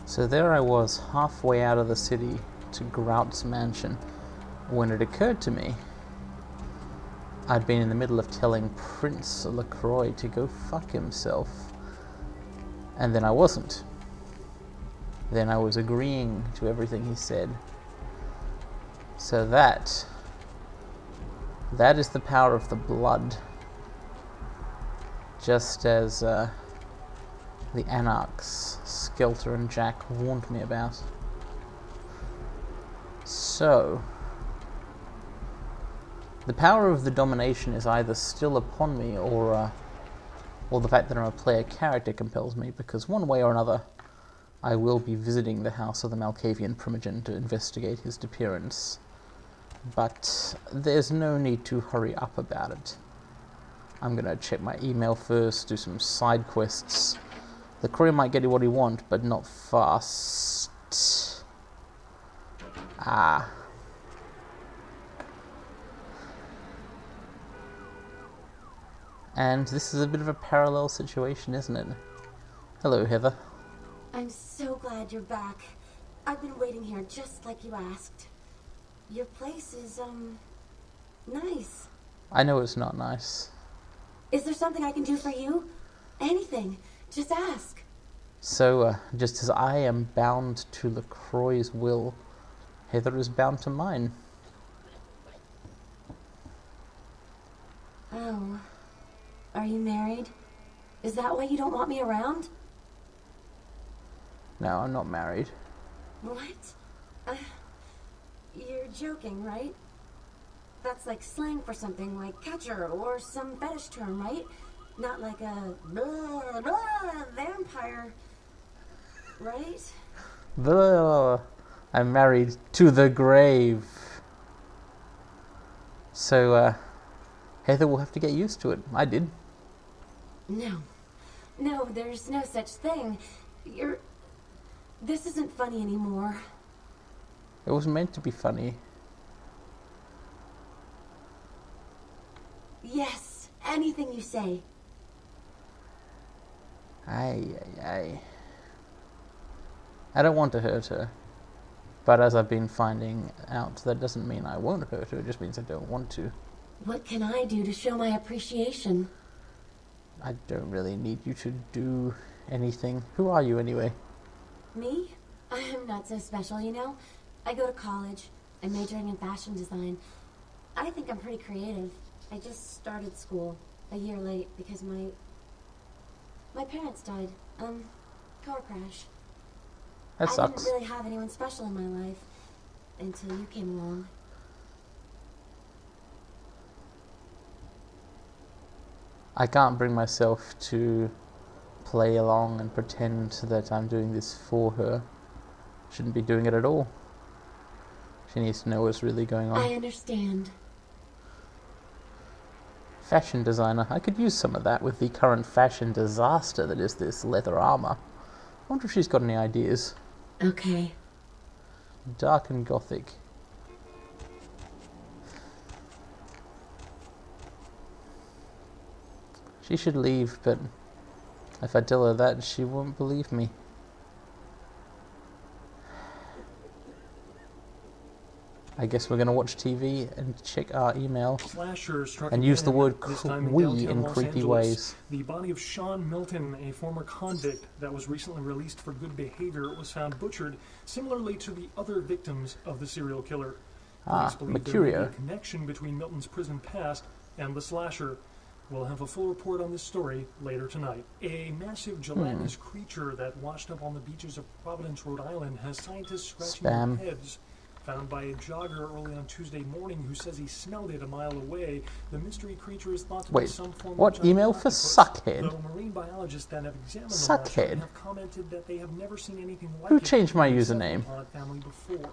So there I was, halfway out of the city to Grout's mansion, when it occurred to me I'd been in the middle of telling Prince LaCroix to go fuck himself. And then I wasn't. Then I was agreeing to everything he said. So that is the power of the blood. Just as the Anarchs, Skelter and Jack, warned me about. So, the power of the domination is either still upon me, or the fact that I'm a player character compels me, because one way or another, I will be visiting the house of the Malkavian Primogen to investigate his disappearance. But there's no need to hurry up about it. I'm gonna check my email first, do some side quests. The courier might get what he wants, but not fast. And this is a bit of a parallel situation, isn't it? Hello, Heather. I'm so glad you're back. I've been waiting here just like you asked. Your place is, nice. I know it's not nice. Is there something I can do for you? Anything. Just ask. So, just as I am bound to LaCroix's will, Heather is bound to mine. Oh. Are you married? Is that why you don't want me around? No, I'm not married. What? You're joking, right? That's like slang for something like catcher or some fetish term, right? Not like a blah, blah, vampire, right? Blah. I'm married to the grave. So, Heather will have to get used to it. I did. No, there's no such thing. This isn't funny anymore. It was meant to be funny. Yes, anything you say. I don't want to hurt her. But as I've been finding out, that doesn't mean I won't hurt her, it just means I don't want to. What can I do to show my appreciation? I don't really need you to do anything. Who are you anyway? Me? I'm not so special, you know? I go to college. I'm majoring in fashion design. I think I'm pretty creative. I just started school a year late because my parents died. Car crash. That sucks. I didn't really have anyone special in my life until you came along. I can't bring myself to play along and pretend that I'm doing this for her. Shouldn't be doing it at all. She needs to know what's really going on. I understand. Fashion designer. I could use some of that with the current fashion disaster that is this leather armor. I wonder if she's got any ideas. Okay. Dark and gothic. She should leave, but if I tell her that, she won't believe me. I guess we're going to watch TV and check our email and use the word we in creepy ways. The body of Sean Milton, a former convict that was recently released for good behavior, was found butchered, similarly to the other victims of the serial killer. Police believe there may be a connection between Milton's prison past and the slasher. We'll have a full report on this story later tonight. A massive gelatinous creature that washed up on the beaches of Providence, Rhode Island, has scientists scratching their heads. Found by a jogger early on Tuesday morning who says he smelled it a mile away. The mystery creature is thought to be some form of what email for Suckhead? Though marine biologists that have examined the monster have commented that they have never seen anything like Who changed my username? Family before.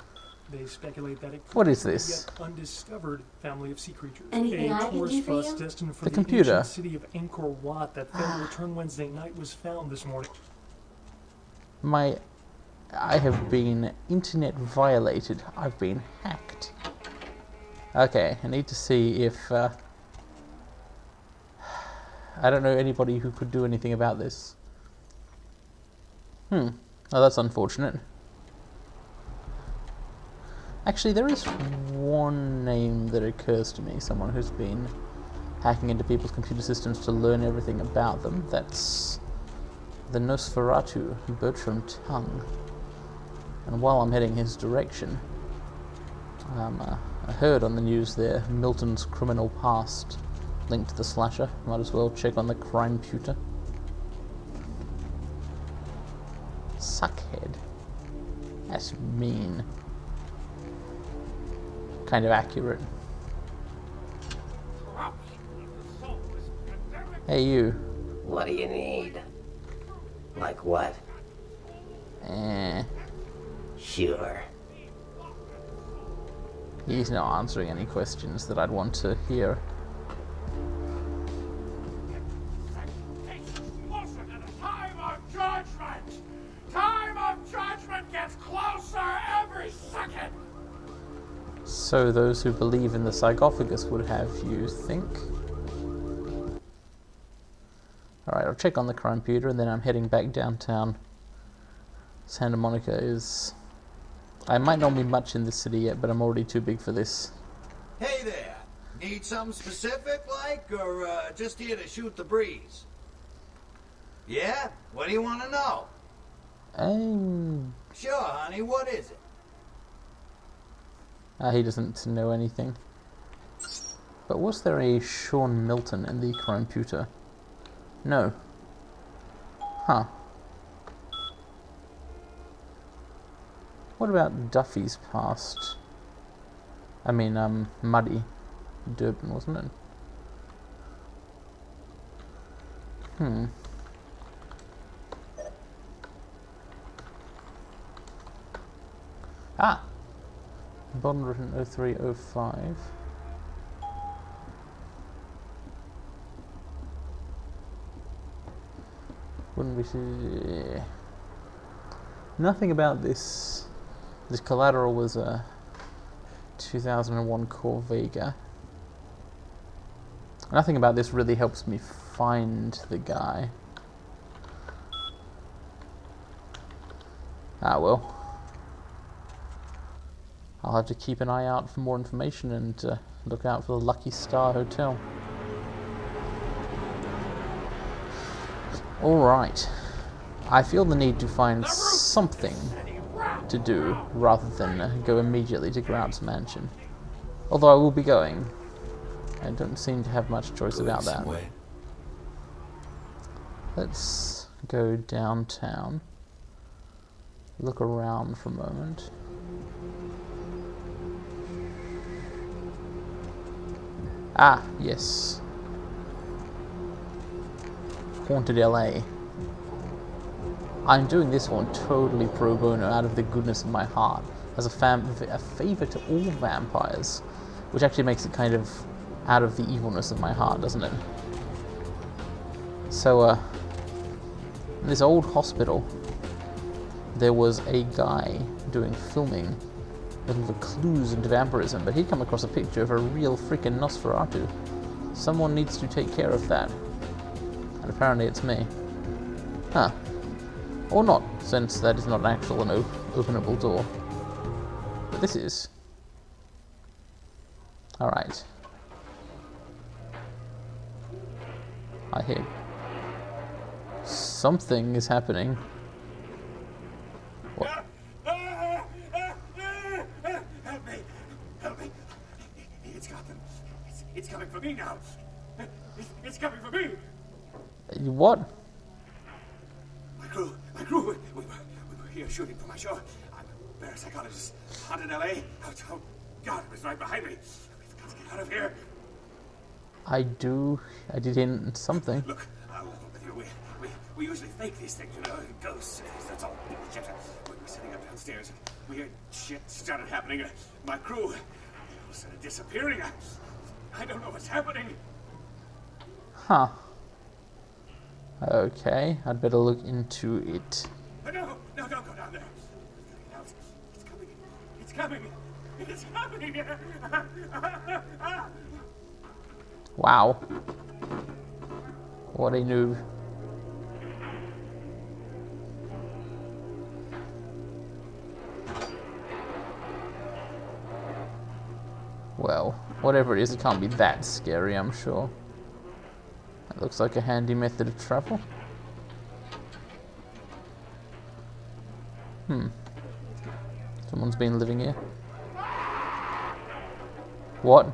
They speculate that it could what is be this? Yet undiscovered family of sea creatures. Anything a I can do for you? destined for the the computer. ancient city of Angkor Wat that failed to return Wednesday night was found this morning. I have been internet violated. I've been hacked. Okay, I need to see if I don't know anybody who could do anything about this. Oh, that's unfortunate. Actually, there is one name that occurs to me, someone who's been hacking into people's computer systems to learn everything about them. That's the Nosferatu, Bertram Tongue. And while I'm heading his direction, I heard on the news there Milton's criminal past linked to the slasher. Might as well check on the crime pewter. Suckhead. That's mean. Kind of accurate. Hey, you. What do you need? Like what? Sure. He's not answering any questions that I'd want to hear. Time of judgment! Time of judgment gets closer every second! So those who believe in the sarcophagus would have you think? Alright, I'll check on the crime pewter and then I'm heading back downtown. Santa Monica is... I might not be much in this city yet, but I'm already too big for this. Hey there! Need something specific, like, or just here to shoot the breeze? Yeah? What do you want to know? Sure, honey, what is it? He doesn't know anything. But was there a Sean Milton in the crime pewter? No. Huh. What about Duffy's past? I mean, Muddy. Durban, wasn't it? Ah! Bond written 0305. Wouldn't we see... Nothing about this. This collateral was a 2001 Corvega. Nothing about this really helps me find the guy. Ah well. I'll have to keep an eye out for more information and look out for the Lucky Star Hotel. Alright. I feel the need to find something to do rather than go immediately to Grout's mansion. Although I will be going. I don't seem to have much choice about that. Let's go downtown. Look around for a moment. Ah, yes. Haunted LA. I'm doing this one totally pro bono out of the goodness of my heart, as a favour to all vampires, which actually makes it kind of out of the evilness of my heart, doesn't it? So, in this old hospital, there was a guy doing filming, looking for clues into vampirism, but he'd come across a picture of a real freaking Nosferatu. Someone needs to take care of that. And apparently it's me. Huh. Or not, since that is not an actual and openable door. But this is. Alright. I hear something is happening. What? Help me! Help me! It's got them. It's coming for me now. It's coming for me! What? My crew, we were here shooting for my show. I'm a parapsychologist. Haunted LA. Oh, God, it was right behind me. We've got to get out of here. I did hint something. Look, I'll level with you. We usually fake these things, you know, ghosts. That's all bullshit. We were sitting up downstairs. Weird shit started happening. My crew, they all started disappearing. I don't know what's happening. Huh. Okay, I'd better look into it. No, don't go down there. It's coming. It's coming. Wow. What a noob. Well, whatever it is, it can't be that scary, I'm sure. That looks like a handy method of travel. Someone's been living here. What?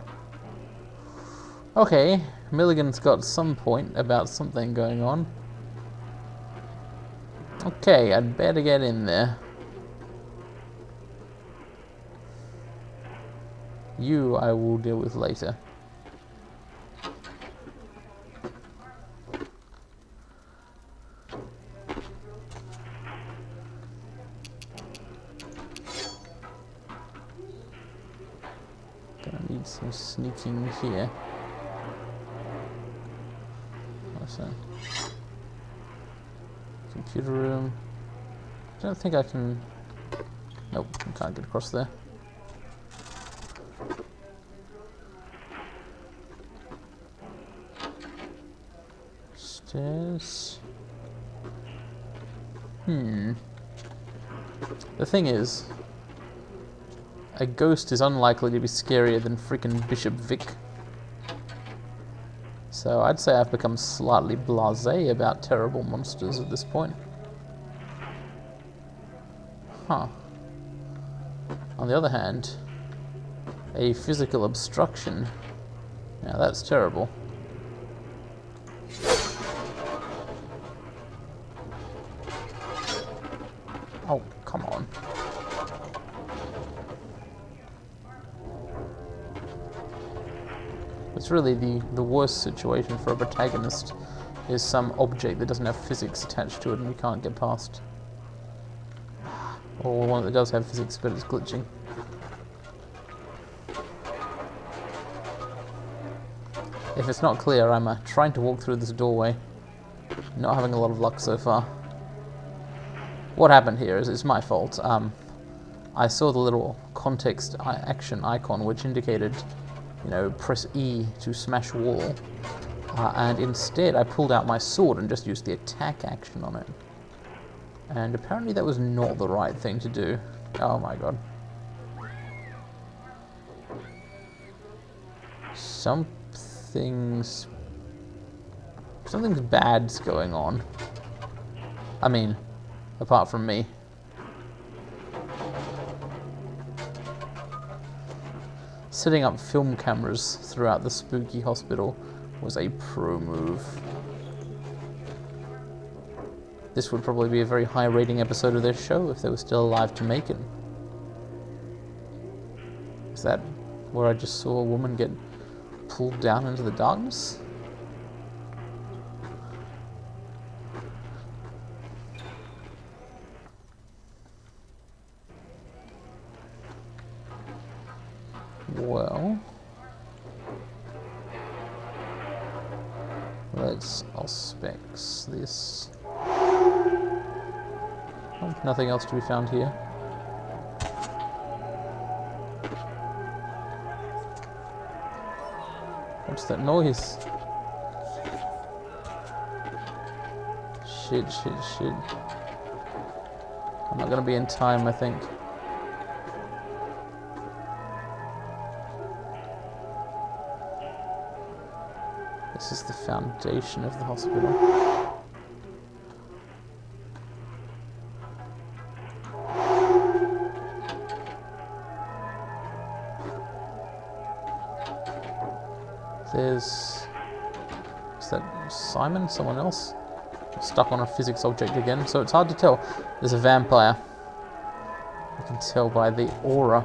Okay, Milligan's got some point about something going on. Okay, I'd better get in there. You I will deal with later. Gonna need some sneaking here. What's that? Computer room. I don't think I can... Nope, I can't get across there. Stairs. The thing is, a ghost is unlikely to be scarier than freaking Bishop Vic. So I'd say I've become slightly blasé about terrible monsters at this point. Huh. On the other hand, a physical obstruction. Now that's terrible. Oh, come on. It's really the worst situation for a protagonist is some object that doesn't have physics attached to it and you can't get past. Or one that does have physics but it's glitching. If it's not clear, I'm trying to walk through this doorway. Not having a lot of luck so far. What happened here is it's my fault. I saw the little context action icon which indicated, you know, press E to smash wall. And instead I pulled out my sword and just used the attack action on it. And apparently that was not the right thing to do. Oh my god. Something's bad's going on. I mean, apart from me. Setting up film cameras throughout the spooky hospital was a pro move. This would probably be a very high rating episode of their show if they were still alive to make it. Is that where I just saw a woman get pulled down into the darkness? Well, let's auspex this. Oh, nothing else to be found here. What's that noise? Shit. I'm not gonna be in time, I think. This is the foundation of the hospital. Is that Simon? Someone else? Stuck on a physics object again, so it's hard to tell. There's a vampire. I can tell by the aura.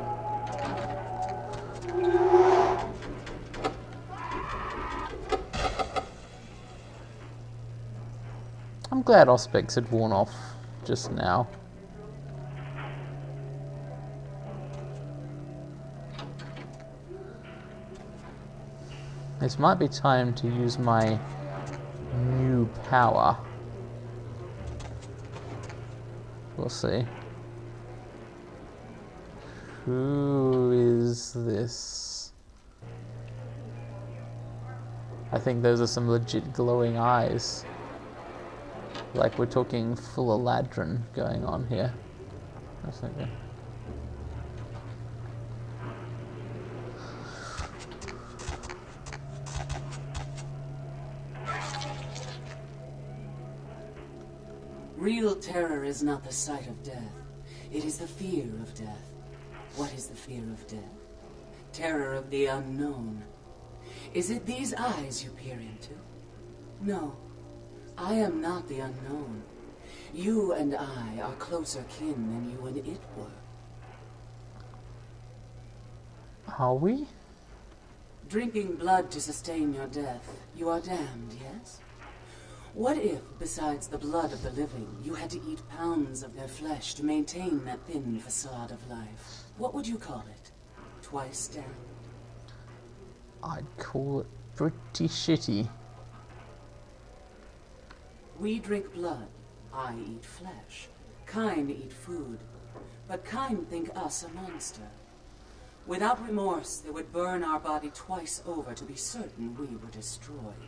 I'm glad Auspex had worn off just now. This might be time to use my new power. We'll see. Who is this? I think those are some legit glowing eyes. Like we're talking full Eladrin going on here. That's okay. Real terror is not the sight of death. It is the fear of death. What is the fear of death? Terror of the unknown. Is it these eyes you peer into? No, I am not the unknown. You and I are closer kin than you and it were. Are we? Drinking blood to sustain your death, you are damned, yes? What if, besides the blood of the living, you had to eat pounds of their flesh to maintain that thin facade of life? What would you call it? Twice damned? I'd call it pretty shitty. We drink blood. I eat flesh. Kind eat food. But kind think us a monster. Without remorse, they would burn our body twice over to be certain we were destroyed.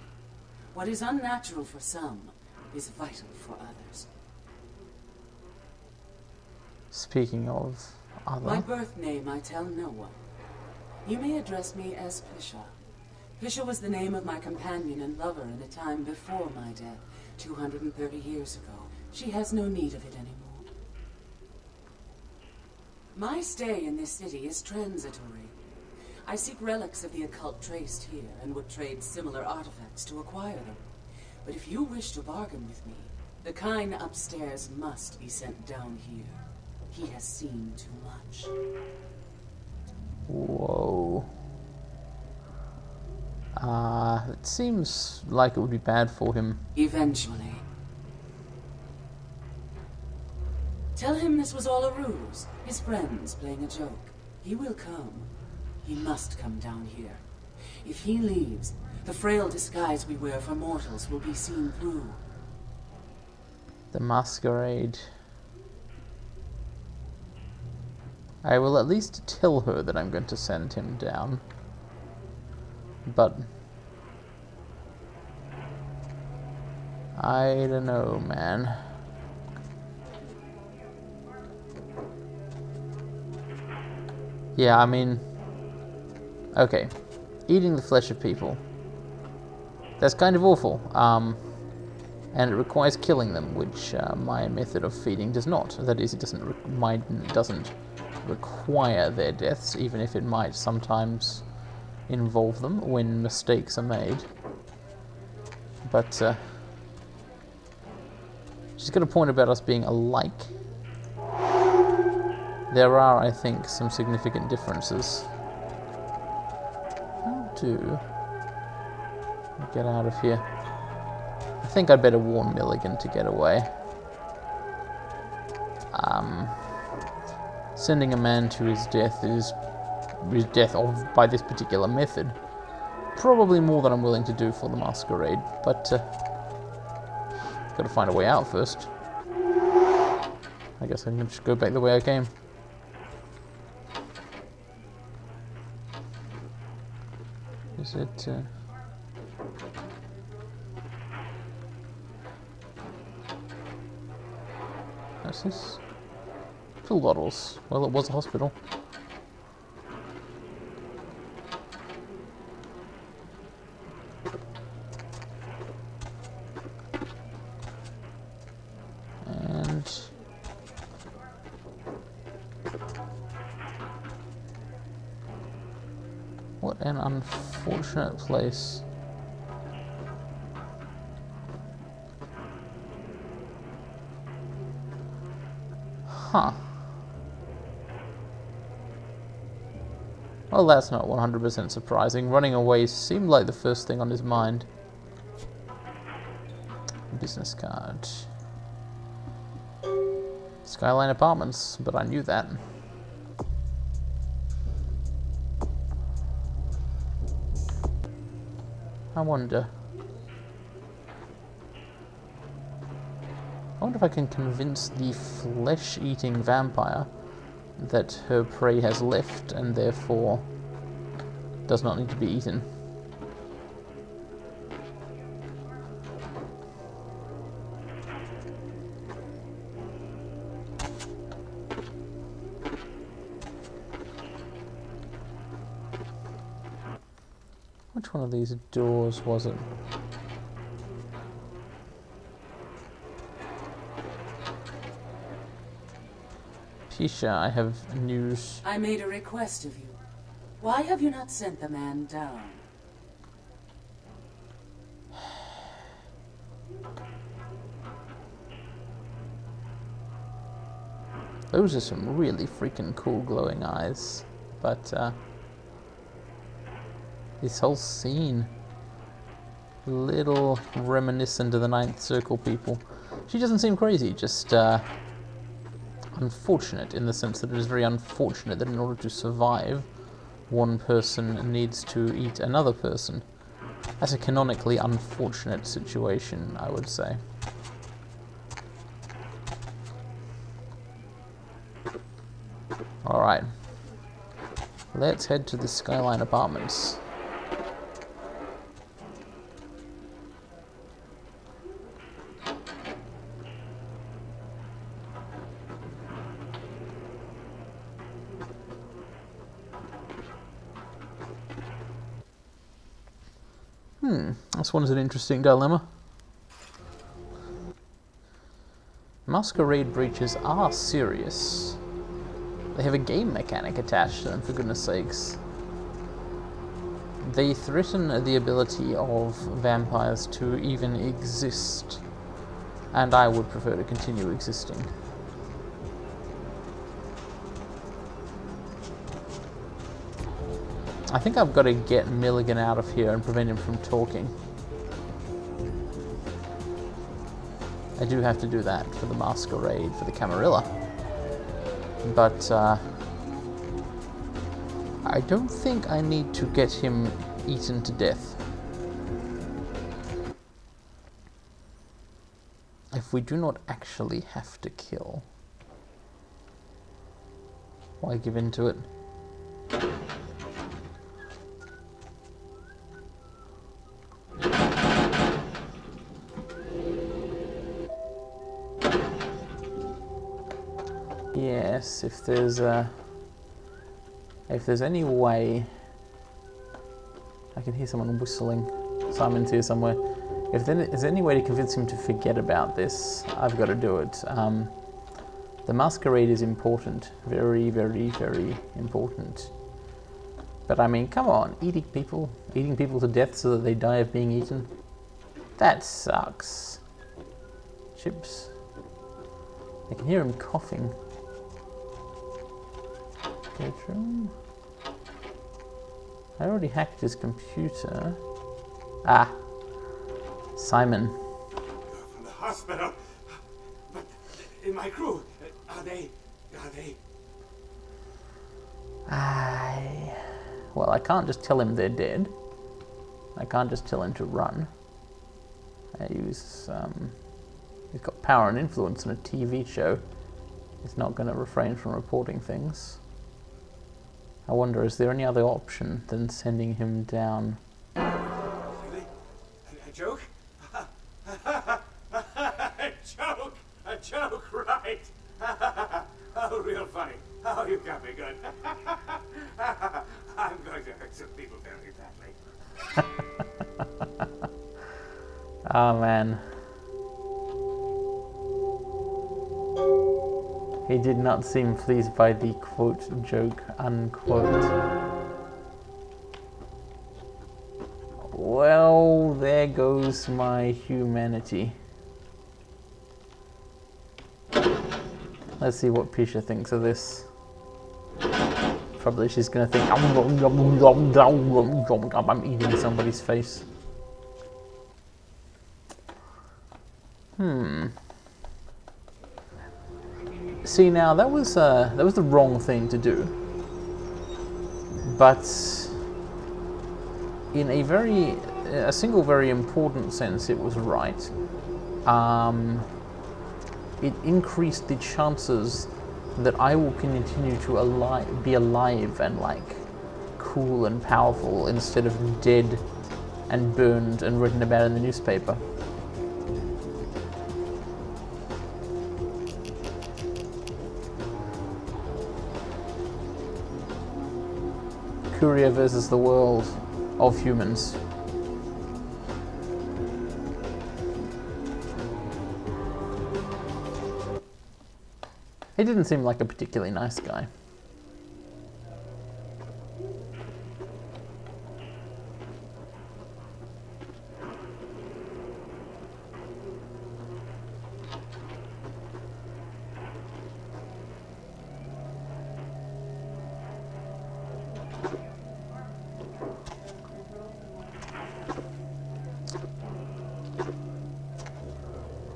What is unnatural for some is vital for others. Speaking of other... My birth name I tell no one. You may address me as Pisha. Pisha was the name of my companion and lover in a time before my death, 230 years ago. She has no need of it anymore. My stay in this city is transitory. I seek relics of the occult traced here and would trade similar artifacts to acquire them. But if you wish to bargain with me, the kind upstairs must be sent down here. He has seen too much. Whoa. It seems like it would be bad for him. Eventually. Tell him this was all a ruse, his friends playing a joke. He will come. He must come down here. If he leaves, the frail disguise we wear for mortals will be seen through. The Meatsquerade. I will at least tell her that I'm going to send him down. But... I don't know, man. Yeah, I mean... Okay. Eating the flesh of people. That's kind of awful. And it requires killing them, which my method of feeding does not. That is, it doesn't require their deaths, even if it might sometimes involve them when mistakes are made. But she's got a point about us being alike. There are, I think, some significant differences. How to get out of here? I think I'd better warn Milligan to get away. Sending a man to his death by this particular method. Probably more than I'm willing to do for the Meatsquerade, but gotta find a way out first. I guess I can just go back the way I came. Is it... What's this? Pill bottles. Well, it was a hospital. And... what an unfortunate place. Huh. Well, that's not 100% surprising. Running away seemed like the first thing on his mind. Business card. Skyline Apartments, but I knew that. I wonder if I can convince the flesh-eating vampire that her prey has left and therefore does not need to be eaten. Which one of these doors was it? Pisha, I have news. I made a request of you. Why have you not sent the man down? Those are some really freaking cool glowing eyes. But, this whole scene, little reminiscent of the Ninth Circle people. She doesn't seem crazy, just, unfortunate in the sense that it is very unfortunate that in order to survive, one person needs to eat another person. That's a canonically unfortunate situation, I would say. Alright. Let's head to the Skyline Apartments. This one is an interesting dilemma. Masquerade breaches are serious. They have a game mechanic attached to them, for goodness sakes. They threaten the ability of vampires to even exist. And I would prefer to continue existing. I think I've got to get Milligan out of here and prevent him from talking. I do have to do that for the Masquerade, for the Camarilla. But, I don't think I need to get him eaten to death. If we do not actually have to kill, why give in to it? Yes, if there's any way, I can hear someone whistling. Simon's here somewhere. If there's any way to convince him to forget about this, I've got to do it. The Masquerade is important, very, very, very important. But I mean, come on, eating people to death so that they die of being eaten. That sucks. Chips. I can hear him coughing. Bedroom. I already hacked his computer. Ah, Simon. From the hospital. But in my crew, are they? Well, I can't just tell him they're dead. I can't just tell him to run. He's got power and influence in a TV show. He's not going to refrain from reporting things. I wonder, is there any other option than sending him down? Really? A joke? A joke, right? Oh, real funny. Oh, you got me good. I'm going to hurt some people very badly. Oh man. He did not seem pleased by the quote joke unquote. Well, there goes my humanity. Let's see what Pisha thinks of this. Probably she's gonna think I'm eating somebody's face. See, now that was the wrong thing to do, but in a single very important sense, it was right. It increased the chances that I will continue to be alive and like cool and powerful instead of dead and burned and written about in the newspaper. Courier versus the world of humans. He didn't seem like a particularly nice guy.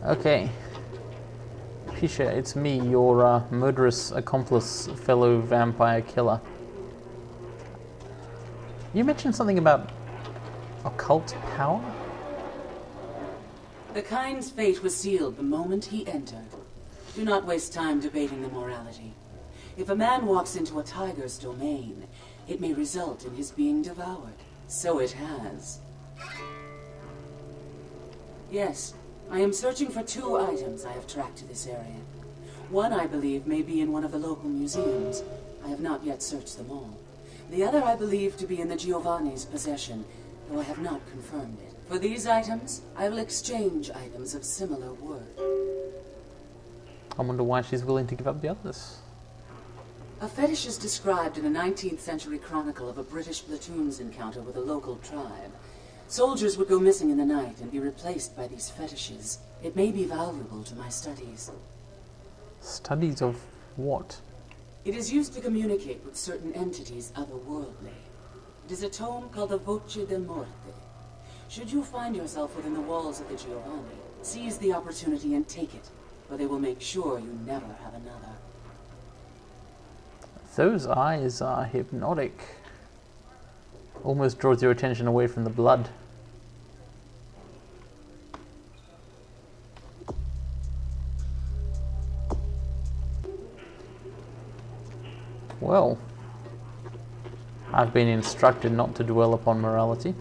Okay. Pisha, it's me, your murderous accomplice, fellow vampire killer. You mentioned something about occult power? The kind's fate was sealed the moment he entered. Do not waste time debating the morality. If a man walks into a tiger's domain, it may result in his being devoured. So it has. Yes, I am searching for 2 items I have tracked to this area. One, I believe, may be in one of the local museums. I have not yet searched them all. The other I believe to be in the Giovanni's possession, though I have not confirmed it. For these items, I will exchange items of similar worth. I wonder why she's willing to give up the others. A fetish is described in a 19th century chronicle of a British platoon's encounter with a local tribe. Soldiers would go missing in the night and be replaced by these fetishes. It may be valuable to my studies. Studies of what? It is used to communicate with certain entities otherworldly. It is a tome called the Voce de Morte. Should you find yourself within the walls of the Giovanni, seize the opportunity and take it, or they will make sure you never have another. Those eyes are hypnotic. Almost draws your attention away from the blood. Well, I've been instructed not to dwell upon morality.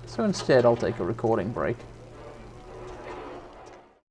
So instead I'll take a recording break.